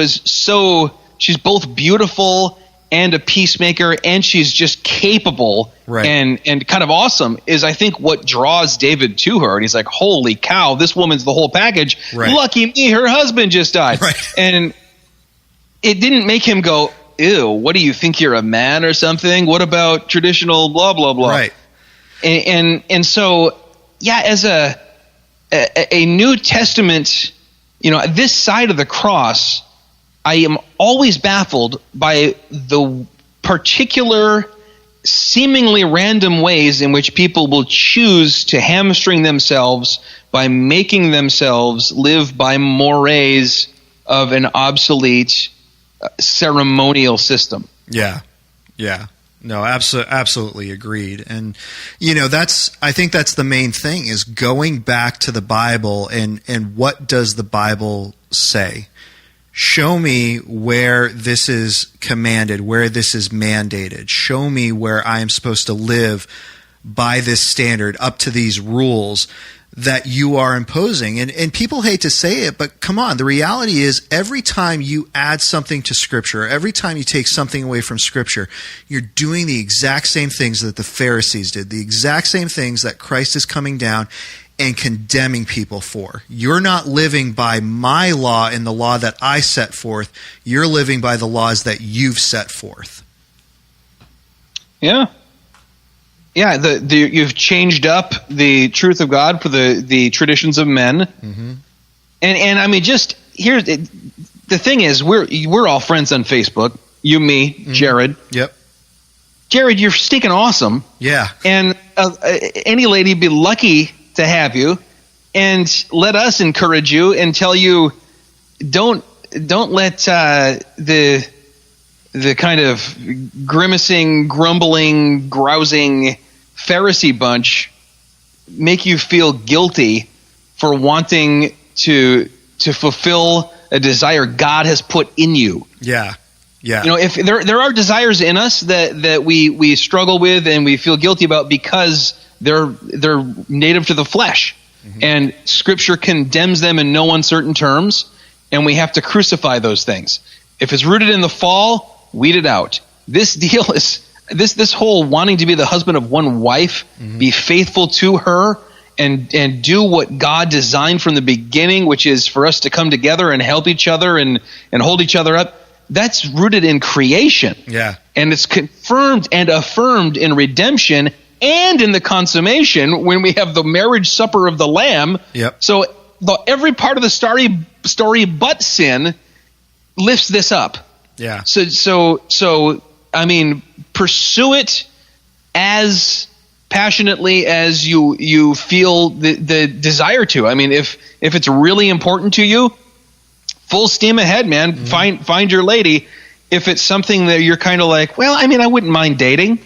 both beautiful and a peacemaker, and she's just capable and kind of awesome is, I think, what draws David to her. And he's like, holy cow, this woman's the whole package. Right. Lucky me, her husband just died. Right. And it didn't make him go, ew, what do you think, you're a man or something? What about traditional blah, blah, blah? Right. And so, as a New Testament, this side of the cross, I am always baffled by the particular, seemingly random ways in which people will choose to hamstring themselves by making themselves live by mores of an obsolete ceremonial system. Yeah. No, absolutely agreed. And, I think that's the main thing, is going back to the Bible and what does the Bible say? Show me where this is commanded, where this is mandated. Show me where I am supposed to live by this standard, up to these rules that you are imposing. And people hate to say it, but come on, the reality is every time you add something to Scripture, every time you take something away from Scripture, you're doing the exact same things that the Pharisees did, the exact same things that Christ is coming down and condemning people for. You're not living by my law and the law that I set forth. You're living by the laws that you've set forth. Yeah. You've changed up the truth of God for the traditions of men. Mm-hmm. And I mean, just here's the thing is, we're all friends on Facebook. You, me, mm-hmm. Jared. Yep. Jared, you're stinking awesome. Yeah. And any lady would be lucky to have you, and let us encourage you and tell you, don't let the kind of grimacing, grumbling, grousing Pharisee bunch make you feel guilty for wanting to fulfill a desire God has put in you. Yeah. Yeah. If there are desires in us that we struggle with and we feel guilty about because they're native to the flesh, mm-hmm. and Scripture condemns them in no uncertain terms, and we have to crucify those things. If it's rooted in the fall, weed it out. This deal is this whole wanting to be the husband of one wife, mm-hmm. be faithful to her, and do what God designed from the beginning, which is for us to come together and help each other and hold each other up. That's rooted in creation. Yeah. And it's confirmed and affirmed in redemption and in the consummation when we have the marriage supper of the Lamb. Yep. So every part of the story but sin lifts this up. Yeah. So I mean, pursue it as passionately as you feel the desire to. I mean, if it's really important to you, full steam ahead, man. Find your lady. If it's something that you're kind of like, well, I mean, I wouldn't mind dating.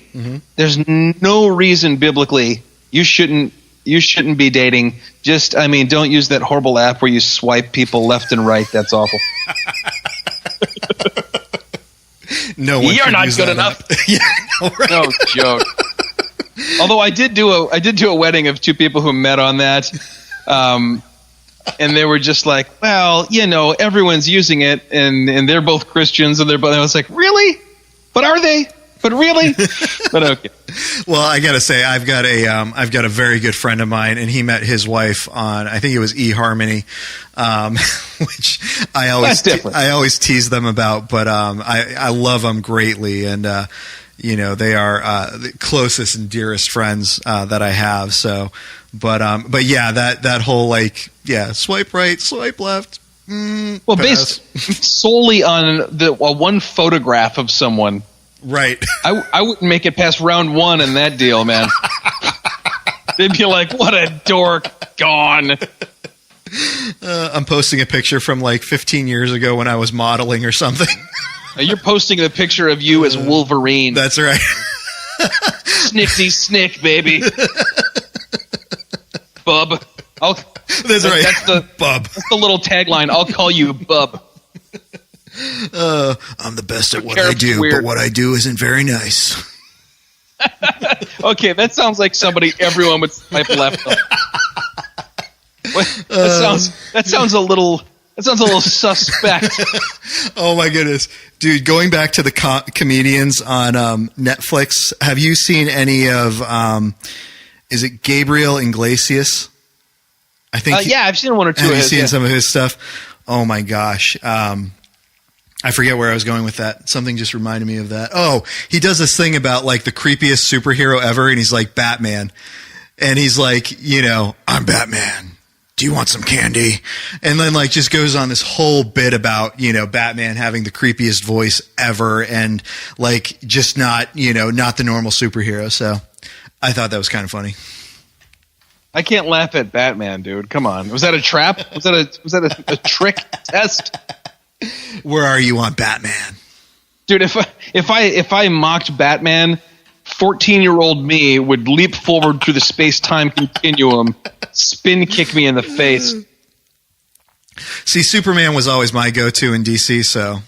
There's no reason biblically you shouldn't be dating. Just, I mean, don't use that horrible app where you swipe people left and right. That's awful. No one. You're not good enough. Yeah, no, right. No joke. Although I did do a wedding of two people who met on that, and they were just like, well, you know, everyone's using it, and they're both Christians, and they're both. I was like, really? But are they? But really? But okay. Well, I gotta say, I've got a very good friend of mine, and he met his wife on, I think it was eHarmony, which I always tease them about, but I love them greatly, and you know, they are the closest and dearest friends that I have. So, but yeah, that whole like, yeah, swipe right, swipe left. Well, based solely on one photograph of someone. Right. I wouldn't make it past round one in that deal, man. They'd be like, what a dork, gone. I'm posting a picture from like 15 years ago when I was modeling or something. You're posting a picture of you as Wolverine. That's right. Snickety snick, baby. Bub. That's right. Bub. That's the little tagline. I'll call you Bub. I'm the best at what I do, but what I do isn't very nice. Okay, that sounds like somebody everyone would swipe left on. That sounds a little suspect. Oh my goodness, dude! Going back to the comedians on Netflix, have you seen any of? Is it Gabriel Iglesias? I think. Yeah, I've seen one or two. Have you seen some of his stuff? Oh my gosh. I forget where I was going with that. Something just reminded me of that. Oh, he does this thing about like the creepiest superhero ever, and he's like Batman. And he's like, you know, I'm Batman. Do you want some candy? And then like just goes on this whole bit about, you know, Batman having the creepiest voice ever and like just not, you know, not the normal superhero. So I thought that was kind of funny. I can't laugh at Batman, dude. Come on. Was that a trap? Was that a trick test? Where are you on Batman? Dude, if I mocked Batman, 14-year-old me would leap forward through the space-time continuum, spin kick me in the face. See, Superman was always my go-to in DC, so.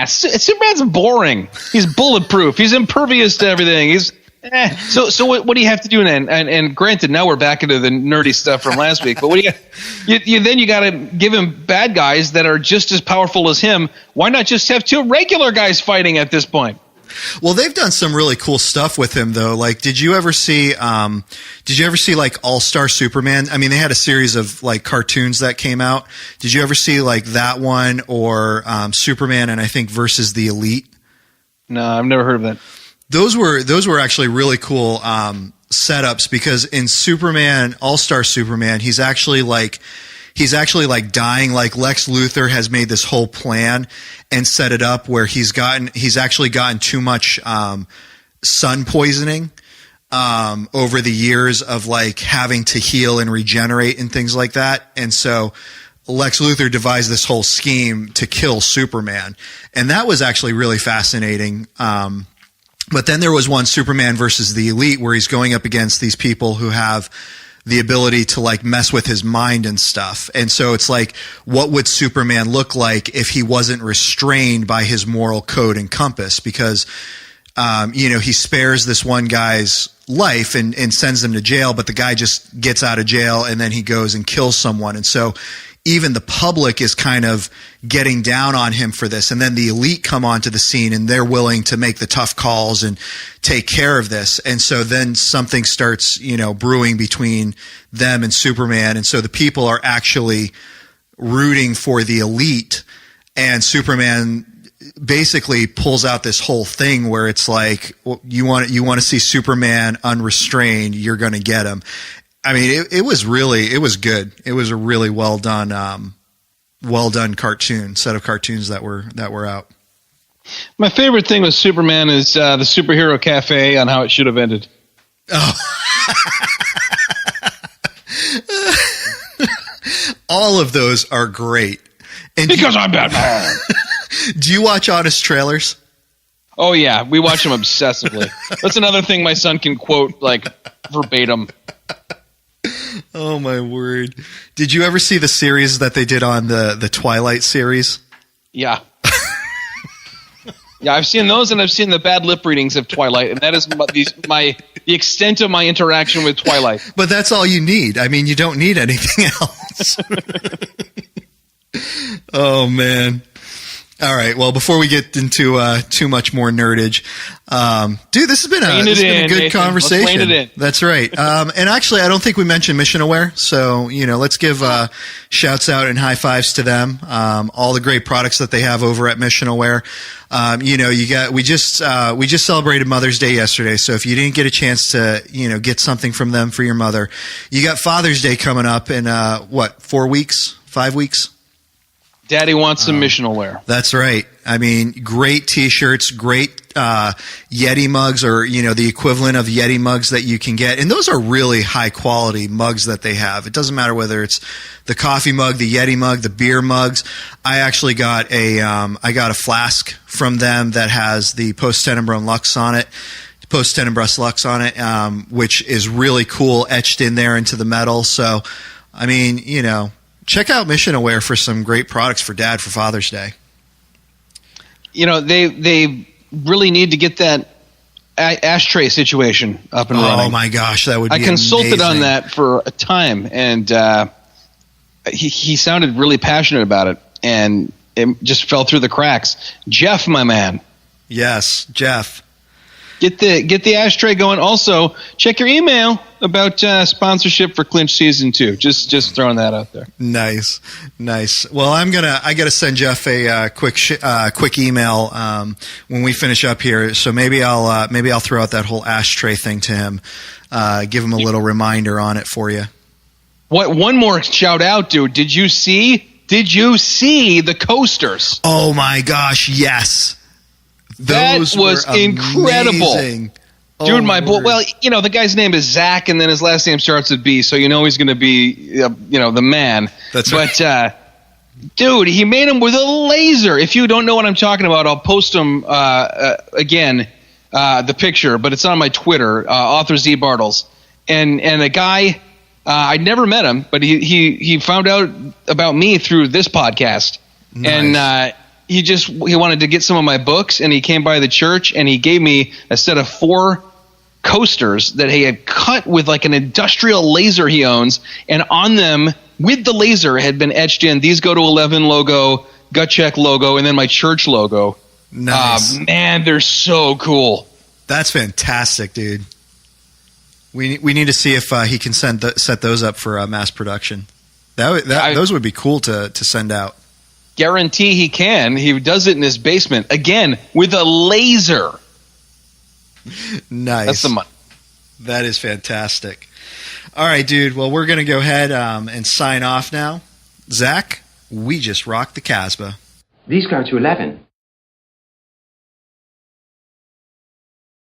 Superman's boring. He's bulletproof. He's impervious to everything. So what do you have to do then? And granted, now we're back into the nerdy stuff from last week. But what do you got to give him bad guys that are just as powerful as him. Why not just have two regular guys fighting at this point? Well, they've done some really cool stuff with him, though. Like, did you ever see like All-Star Superman? I mean, they had a series of like cartoons that came out. Did you ever see like that one or Superman and I think versus the Elite? No, I've never heard of that. Those were actually really cool setups because in Superman, All-Star Superman, he's actually like dying. Like Lex Luthor has made this whole plan and set it up where he's actually gotten too much sun poisoning over the years of like having to heal and regenerate and things like that. And so Lex Luthor devised this whole scheme to kill Superman. And that was actually really fascinating. But then there was one Superman versus the Elite where he's going up against these people who have the ability to like mess with his mind and stuff. And so it's like, what would Superman look like if he wasn't restrained by his moral code and compass? Because, you know, he spares this one guy's life and sends him to jail, but the guy just gets out of jail and then he goes and kills someone. And so even the public is kind of getting down on him for this. And then the Elite come onto the scene and they're willing to make the tough calls and take care of this. And so then something starts, you know, brewing between them and Superman. And so the people are actually rooting for the Elite, and Superman basically pulls out this whole thing where it's like, well, you want to see Superman unrestrained, you're going to get him. I mean, it was good. It was a really well done set of cartoons that were out. My favorite thing with Superman is the superhero cafe on how it should have ended. Oh. All of those are great. And Because I'm Batman. do you watch Honest Trailers? Oh, yeah. We watch them obsessively. That's another thing my son can quote, like, verbatim. Oh, my word. Did you ever see the series that they did on the Twilight series? Yeah. Yeah, I've seen those, and I've seen the bad lip readings of Twilight, and that is the extent of my interaction with Twilight. But that's all you need. I mean, you don't need anything else. Oh, man. All right. Well, before we get into too much more nerdage, dude, this has been a good Nathan. conversation. Let's rein it in. That's right. And actually, I don't think we mentioned Missional Wear, so let's give shouts out and high fives to them. All the great products that they have over at Missional Wear. We just celebrated Mother's Day yesterday, so if you didn't get a chance to get something from them for your mother, you got Father's Day coming up in 4 weeks, 5 weeks. Daddy wants some Missional Wear. That's right. I mean, great T-shirts, great Yeti mugs, or the equivalent of Yeti mugs that you can get, and those are really high quality mugs that they have. It doesn't matter whether it's the coffee mug, the Yeti mug, the beer mugs. I actually got a flask from them that has the Post Tenebrum Lux on it. Post Tenebris Lux on it, which is really cool, etched in there into the metal. So, I mean, check out Missional Wear for some great products for Dad for Father's Day. They really need to get that ashtray situation up and running. Oh my gosh, that would be I consulted amazing. on that for a time, and he sounded really passionate about it, and it just fell through the cracks. Jeff, my man. Yes, Jeff. Get the ashtray going. Also, check your email about sponsorship for Clinch Season 2. Just throwing that out there. Nice. Well, I gotta send Jeff a quick email when we finish up here. So maybe I'll throw out that whole ashtray thing to him. Give him a little reminder on it for you. What? One more shout out, dude. Did you see the coasters? Oh my gosh, yes. That was incredible. Dude, my boy. Well, the guy's name is Zach, and then his last name starts with B, so he's going to be, the man. That's right. But, dude, he made him with a laser. If you don't know what I'm talking about, I'll post him again, the picture, but it's on my Twitter, author Z Bartles. And the guy, I'd never met him, but he found out about me through this podcast. Nice. And he wanted to get some of my books, and he came by the church, and he gave me a set of 4 coasters that he had cut with like an industrial laser he owns, and on them with the laser had been etched in "These Go to 11" logo, Gut Check logo, and then my church logo. Nice. Man, they're so cool. That's fantastic, dude. We need to see if he can set those up for mass production. Those would be cool to send out. Guarantee he can. He does it in his basement again with a laser. Nice. That's the money. That is fantastic. All right, dude. Well, we're going to go ahead and sign off now. Zach, we just rocked the Casbah. These go to 11.